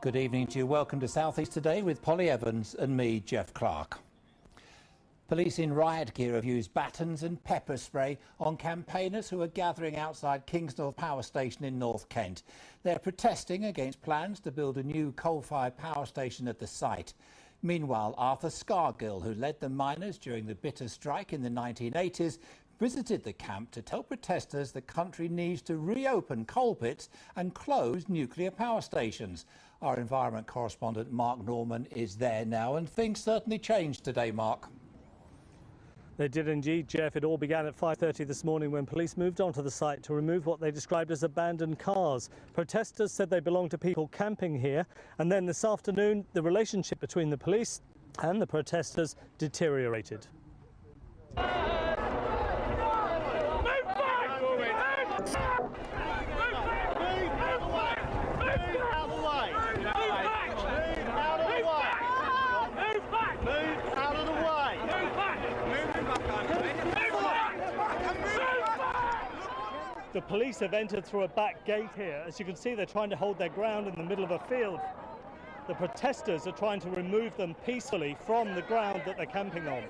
Good evening to you. Welcome to South East Today with Polly Evans and me, Jeff Clark. Police in riot gear have used batons and pepper spray on campaigners who are gathering outside Kingsnorth Power Station in North Kent. They're protesting against plans to build a new coal-fired power station at the site. Meanwhile, Arthur Scargill, who led the miners during the bitter strike in the 1980s, visited the camp to tell protesters the country needs to reopen coal pits and close nuclear power stations. Our environment correspondent Mark Norman is there now, and things certainly changed today, Mark. They did indeed, Jeff. It all began at 5:30 this morning when police moved onto the site to remove what they described as abandoned cars. Protesters said they belonged to people camping here, and then this afternoon the relationship between the police and the protesters deteriorated. The police have entered through a back gate here. As you can see, they're trying to hold their ground in the middle of a field. The protesters are trying to remove them peacefully from the ground that they're camping on.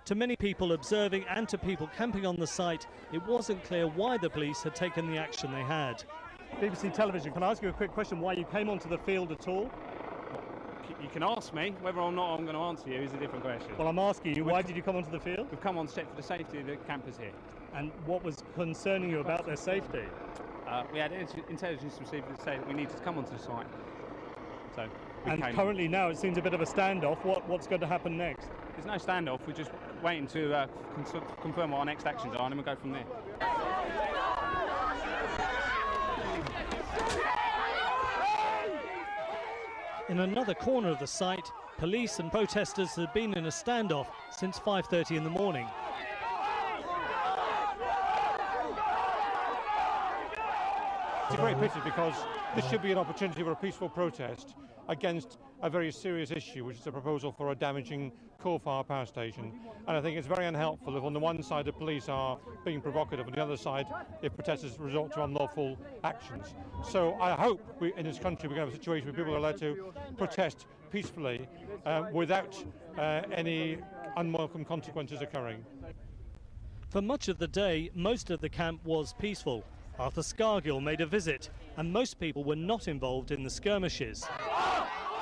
To many people observing and to people camping on the site, it wasn't clear why the police had taken the action they had. BBC Television, can I ask you a quick question, why you came onto the field at all? You can ask me. Whether or not I'm going to answer you is a different question. Well, I'm asking you, why did you come onto the field? We've come on set for the safety of the campers here. And what was concerning you about their safety? We had intelligence received to say that we needed to come onto the site. So and currently now it seems a bit of a standoff. What's going to happen next? There's no standoff. We're just waiting to confirm what our next actions are, and then we'll go from there. In another corner of the site, police and protesters have been in a standoff since 5:30 in the morning. It's a great pity because this should be an opportunity for a peaceful protest against a very serious issue, which is a proposal for a damaging coal-fired power station. And I think it's very unhelpful if on the one side the police are being provocative, on the other side if protesters resort to unlawful actions. So I hope in this country we're going to have a situation where people are allowed to protest peacefully without any unwelcome consequences occurring. For much of the day, most of the camp was peaceful. Arthur Scargill made a visit, and most people were not involved in the skirmishes.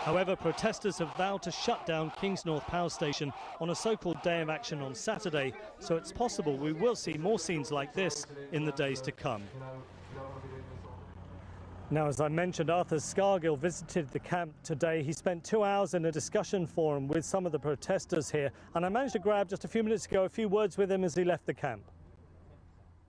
However, protesters have vowed to shut down Kingsnorth Power Station on a so-called day of action on Saturday, so it's possible we will see more scenes like this in the days to come. Now, as I mentioned, Arthur Scargill visited the camp today. He spent 2 hours in a discussion forum with some of the protesters here, and I managed to grab just a few minutes ago a few words with him as he left the camp.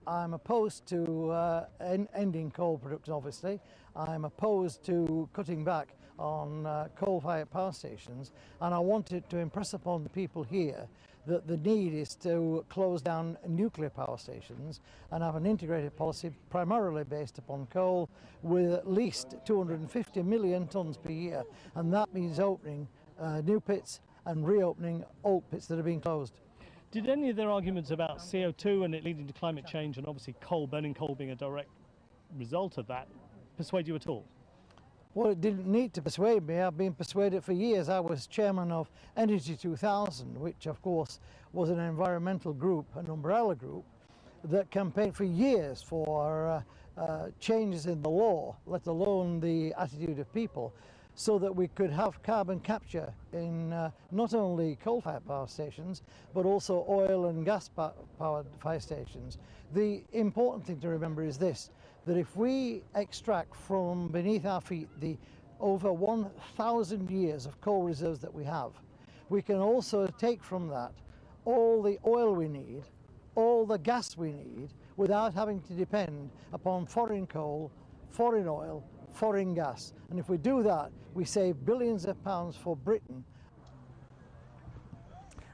I'm opposed to ending coal production, obviously. I'm opposed to cutting back on coal-fired power stations, and I wanted to impress upon the people here that the need is to close down nuclear power stations and have an integrated policy primarily based upon coal with at least 250 million tonnes per year, and that means opening new pits and reopening old pits that are being closed. Did any of their arguments about CO2 and it leading to climate change and obviously burning coal being a direct result of that persuade you at all? Well, it didn't need to persuade me. I've been persuaded for years. I was chairman of Energy 2000, which of course was an environmental group, an umbrella group, that campaigned for years for changes in the law, let alone the attitude of people, so that we could have carbon capture in not only coal-fired power stations, but also oil and gas-powered fire stations. The important thing to remember is this, that if we extract from beneath our feet the over 1,000 years of coal reserves that we have, we can also take from that all the oil we need, all the gas we need, without having to depend upon foreign coal, foreign oil, foreign gas. And if we do that, we save billions of pounds for Britain.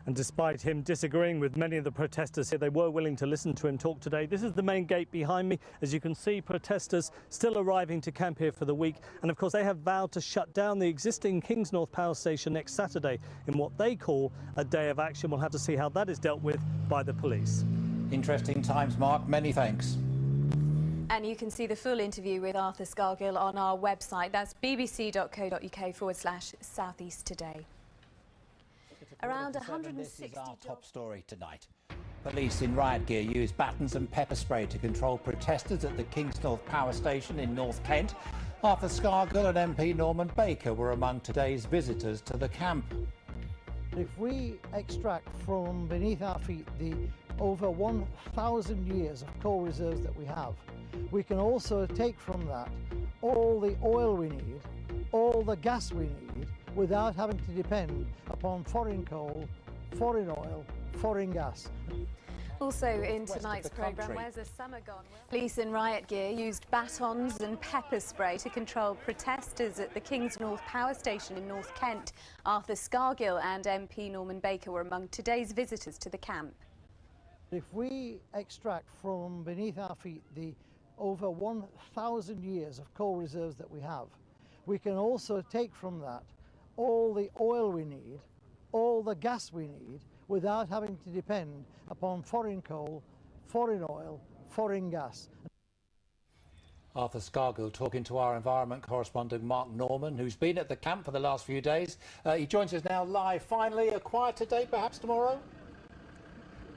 And despite him disagreeing with many of the protesters here, they were willing to listen to him talk today. This is the main gate behind me. As you can see, protesters still arriving to camp here for the week. And of course, they have vowed to shut down the existing Kingsnorth Power Station next Saturday in what they call a day of action. We'll have to see how that is dealt with by the police. Interesting times, Mark. Many thanks. And you can see the full interview with Arthur Scargill on our website. That's bbc.co.uk/South East Today. Around 160... This is our top story tonight. Police in riot gear used batons and pepper spray to control protesters at the Kingsnorth Power Station in North Kent. Arthur Scargill and MP Norman Baker were among today's visitors to the camp. If we extract from beneath our feet the over 1,000 years of coal reserves that we have, we can also take from that all the oil we need, all the gas we need, without having to depend upon foreign coal, foreign oil, foreign gas. Also in tonight's programme, where's the summer gone? Police in riot gear used batons and pepper spray to control protesters at the Kingsnorth Power Station in North Kent. Arthur Scargill and MP Norman Baker were among today's visitors to the camp. If we extract from beneath our feet the over 1,000 years of coal reserves that we have, we can also take from that all the oil we need, all the gas we need, without having to depend upon foreign coal, foreign oil, foreign gas. Arthur Scargill talking to our environment correspondent Mark Norman, who's been at the camp for the last few days. He joins us now live. Finally, a quieter day perhaps tomorrow?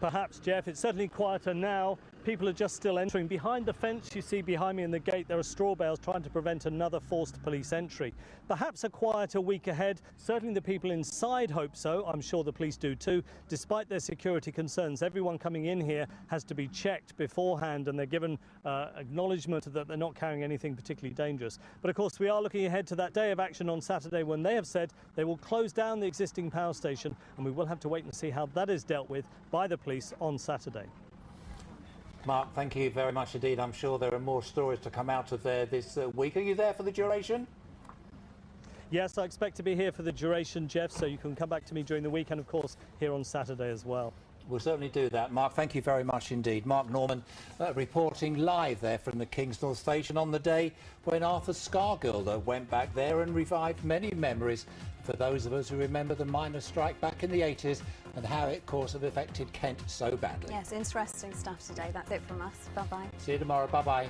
Perhaps, Jeff. It's certainly quieter now. People are just still entering. Behind the fence you see behind me in the gate, there are straw bales trying to prevent another forced police entry. Perhaps a quieter week ahead. Certainly the people inside hope so. I'm sure the police do too. Despite their security concerns, everyone coming in here has to be checked beforehand, and they're given acknowledgement that they're not carrying anything particularly dangerous. But of course we are looking ahead to that day of action on Saturday, when they have said they will close down the existing power station, and we will have to wait and see how that is dealt with by the police on Saturday. Mark, thank you very much indeed. I'm sure there are more stories to come out of there this week. Are you there for the duration? Yes, I expect to be here for the duration, Jeff, so you can come back to me during the week and, of course, here on Saturday as well. We'll certainly do that. Mark, thank you very much indeed. Mark Norman reporting live there from the Kingsnorth station on the day when Arthur Scargill went back there and revived many memories for those of us who remember the miners' strike back in the 80s and how it, of course, have affected Kent so badly. Yes, interesting stuff today. That's it from us. Bye-bye. See you tomorrow. Bye-bye.